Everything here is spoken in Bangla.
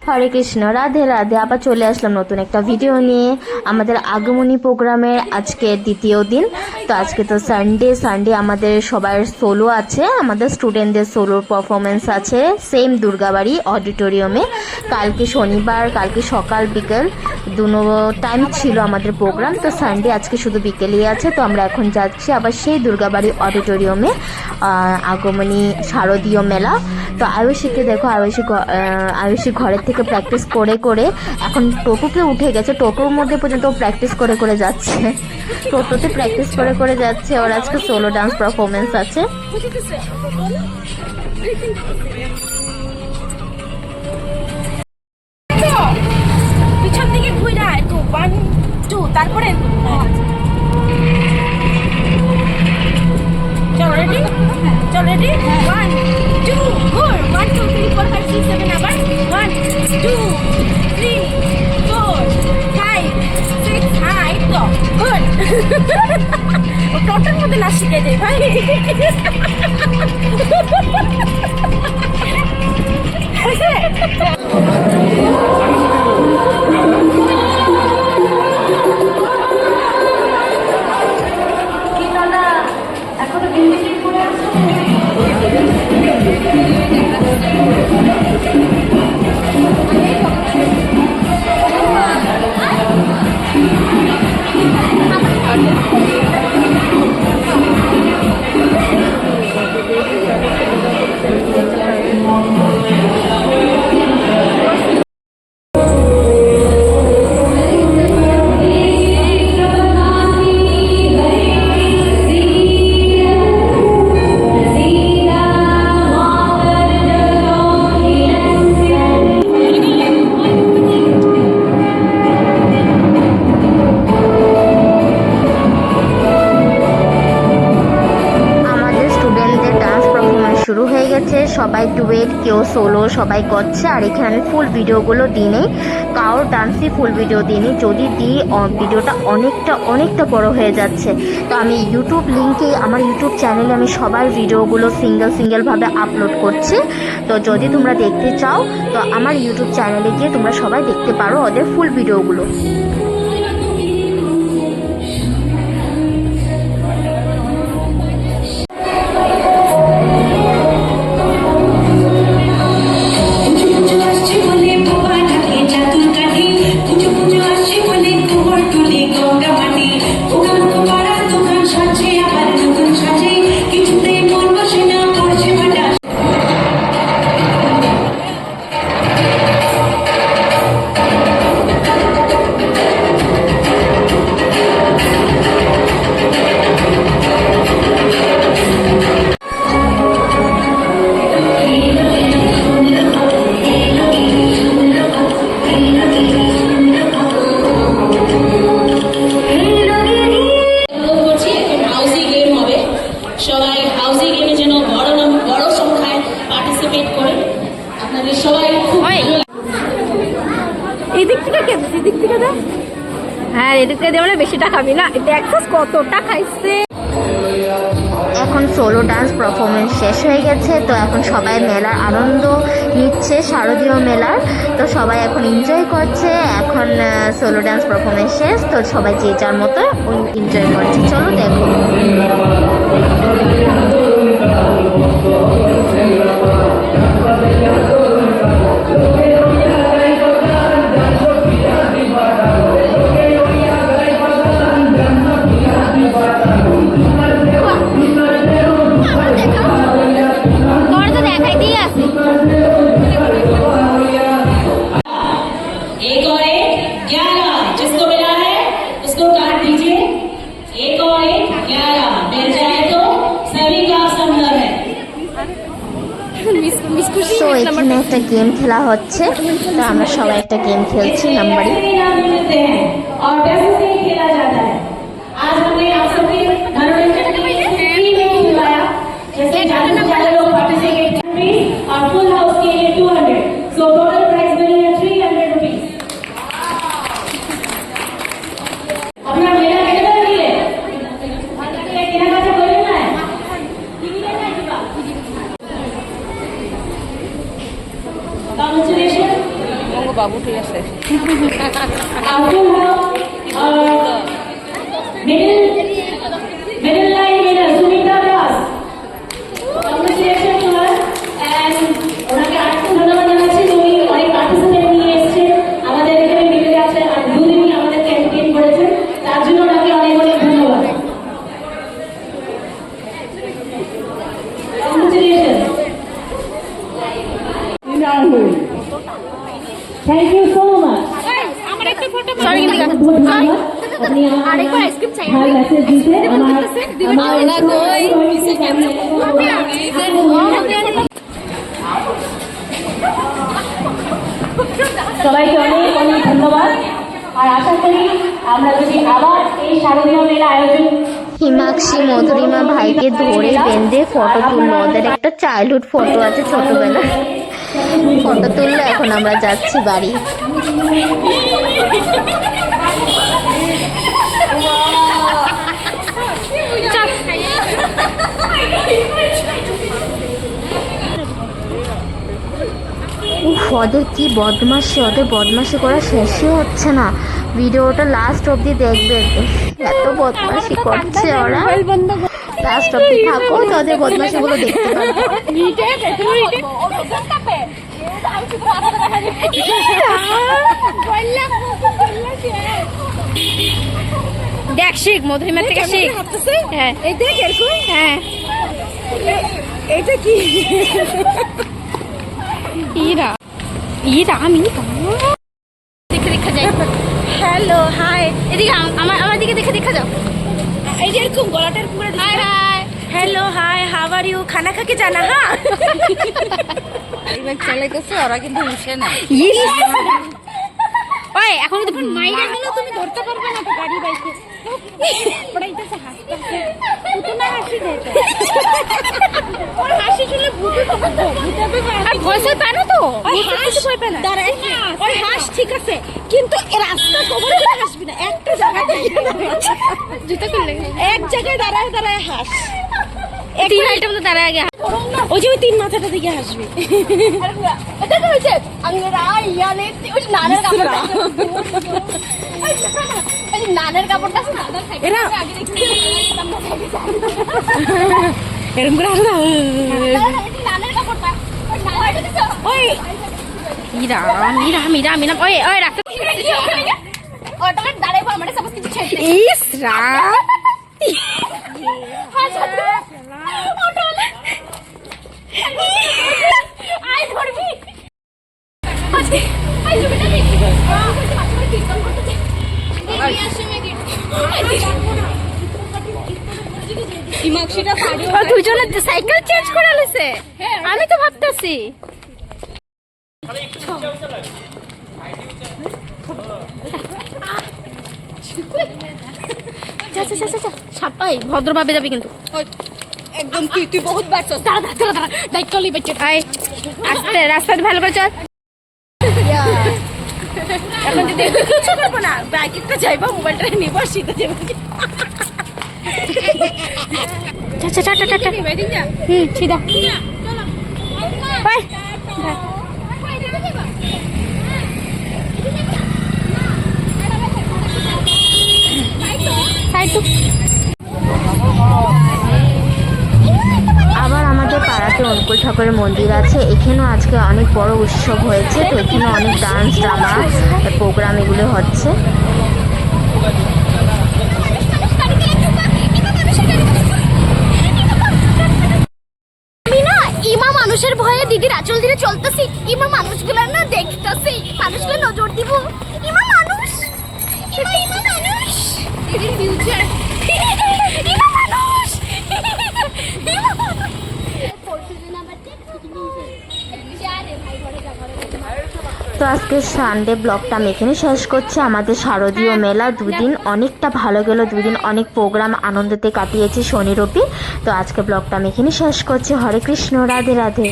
হরে কৃষ্ণ, রাধে রাধে। আবার চলে আসলাম নতুন একটা ভিডিও নিয়ে। আমাদের আগমনী প্রোগ্রামের আজকে দ্বিতীয় দিন। তো আজকে তো সানডে আমাদের সবার সোলো আছে, আমাদের স্টুডেন্টদের সোলো পারফরমেন্স আছে সেম দুর্গাবাড়ি অডিটোরিয়ামে। কালকে শনিবার, কালকে সকাল বিকেল দুনো টাইম ছিল আমাদের প্রোগ্রাম। তো সানডে আজকে শুধু বিকেলেই আছে। তো আমরা এখন যাচ্ছি আবার সেই দুর্গাবাড়ি অডিটোরিয়ামে, আগমনী শারদীয় মেলা। তো আয়ুষীকে দেখো, আয়ুষী ঘরের থেকে প্র্যাকটিস করে করে এখন টোটোতে উঠে গেছে। টোটোর মধ্যে পর্যন্ত প্র্যাকটিস করে করে যাচ্ছে, টোটোতে প্র্যাকটিস করে করে যাচ্ছে। ওর আজকে সোলো ডান্স পারফরমেন্স আছে। পিছন দিকে ঘুরে একটু 1 2 তারপরে চল রেডি, চল রেডি 1 2 ঘুর 1 2 3 4 5 6 7 আবার 1 2 3 4 5 6 হাই তো গুড। ও টোটাল মধ্যে না শিখে যায় ভাই। শুরু হয়ে গেছে, সবাই ডুয়েট, কেউ সোলো, সবাই করছে। আর এখানে আমি ফুল ভিডিওগুলো দিই, কারোর ডান্সই ফুল ভিডিও দিইনি। যদি দিই ভিডিওটা অনেকটা বড় হয়ে যাচ্ছে। তো আমি ইউটিউব লিঙ্কে, আমার ইউটিউব চ্যানেলে আমি সবার ভিডিওগুলো সিঙ্গেলভাবে আপলোড করছি। তো যদি তোমরা দেখতে চাও তো আমার ইউটিউব চ্যানেলে গিয়ে তোমরা সবাই দেখতে পারো ওদের ফুল ভিডিওগুলো। হ্যাঁ, এদিকে দিয়ে আমরা বেশি টাকা খাবি না। দেখছস কতটা খাইছে। এখন সোলো ডান্স পারফরমেন্স শেষ হয়ে গেছে। তো এখন সবাই মেলার আনন্দ নিচ্ছে, শারদীয় মেলার। তো সবাই এখন এনজয় করছে। এখন সোলো ডান্স পারফরমেন্স শেষ, তো সবাই যে যার মতো এনজয় করছে। চলো দেখো। তো এখানে একটা গেম খেলা হচ্ছে। তো আমরা সবাই একটা গেম খেলছি, নাম্বারিং। Congratulations. বাবু ঠিক আছে middle line winner Sunita Das. Congratulations to her and ওনাকে আরেকটু ধন্যবাদ জানাচ্ছি উনি অনেক পার্টিসিপেন্ট নিয়ে এসেছেন আমাদের এখানে মিলে আছেন আর দুদিনই আমাদের ক্যাম্পেইন করেছেন তার জন্য ওনাকে অনেক অনেক ধন্যবাদ Congratulations. Thank you so much. আমার একটা ফটো সরি আপনি আরেকবার আইসক্রিম চাই ভালো মেসেজ দিতে আমার না কই সবাইকে অনেক অনেক ধন্যবাদ আর আশা করি আমরা যদি আবার এই শারদীয় মেলা আয়োজন হিমাক্ষী মধুরিমা ভাইকে ধরে বেঁধে ফটো তুললো, ওদের একটা চাইল্ডহুড ফটো আছে ছোটবেলা, ফটো তুললো। এখন আমরা যাচ্ছি বাড়ি। উফ, ওদের কি বদমাশি, ওদের বদমাশি করা শেষই হচ্ছে না। ভিডিওটা লাস্ট অবধি দেখবেন, এত বদমাশি করছে ওরা। লাস্ট অবধি থাকো, তো ওদের বদমাশিগুলো দেখতে পারবো। দেখ শিখ মধুরিমার থেকে শিখ। হ্যাঁ এই দেখ এরকম। হ্যাঁ এটা কি ইরা ইরা আমি দেখে দেখা যায়। হ্যালো হাই, এদিকে আমার দিকে দেখে দেখা যাও। এই যে এরকম গলাটার পুরো hi hi hello hi how are you, খানা খাকে জানা। হ্যাঁ এইবার চালাইতেছে ওরা কিন্তু উঠে না। ওই এখন যদি মাইরে হলো তুমি ধরতে পারবে না তো গাড়ি বাইকে পড়াইতেছে হাসতেছে তো না হাসি দেয় ওর হাসি শুনলে ভূতে তো আর ভয় পায় না তো ওই হাসি ভয় পায় না দাঁড়ায় ওই হাস ঠিক আছে কিন্তু এই রাস্তা কভার করে হাসবি না, একটা জায়গাতে জুতা খুলে এক জায়গায় দাঁড়ায় দাঁড়ায় হাস, তিন আইটেম তো দাঁড়ায় আগে ওই যে ওই তিন মাথাটা দিকে হাসবি। এটা হয়েছে আমি ইয়ালে ওই নানের কাপড়টা ওই নানের কাপড়টা আছে না এরা আগে দেখি এরকম করে আসলে নানের কাপড়টা ওই ইরা মিরা মিরা মিরা ওই ওই রাখতে অটোমেট দাঁড়াইবো আমাদের সব কিছু ছেড়ে ইস রা আই ধরবি আই জুবিটা দেখি কীর্তন করতেছে এই আসে মেগি হিমাক্ষীটা পাড়ি দুইজনে সাইকেল চেঞ্জ করে লইছে। আমি তো ভাবতাছি সাপাই ভদ্রভাবে যাবি কিন্তু একদম তুই তুই বহুত বাড়ছস। দাঁড়া দাঁড়া দাঁড়া দায়িত্ব লই বেঁচে আয় আস্তে রাস্তাটা ভালো করে চল। এখন যদি কিছু করবো না বাইক একটা যাইবা মোবাইলটা নিব সিধা যাবো। আচ্ছা টাটা টাটা সিধা বাই আবার আমাদের পাড়াতে অনুকূল ঠাকুরের মন্দির আছে, এখানেও আজকে অনেক বড় উৎসব হয়েছে। তো এখানে অনেক ডান্স ড্রামা প্রোগ্রাম এগুলো হচ্ছে। ইমা মানুষের ভয়ে দিদির আঁচল ধরে চলতেছি। ইমা মানুষগুলো না দেখতেছি, মানুষগুলো নজর দিব। ইমা মানুষ ইমা ইমা মানুষ দিদির ফিউচার ইমা মানুষ ইমা মানুষ পরশুদিন আবার তো আজকে সানডে ব্লগটা আমি এখানে শেষ করছি। আমাদের শারদীয় মেলা দুদিন অনেকটা ভালো গেল, দুদিন অনেক প্রোগ্রাম আনন্দতে কাটিয়েছি শনি রবি। তো আজকে ব্লগটা আমি এখানে শেষ করছি। হরে কৃষ্ণ, রাধে রাধে।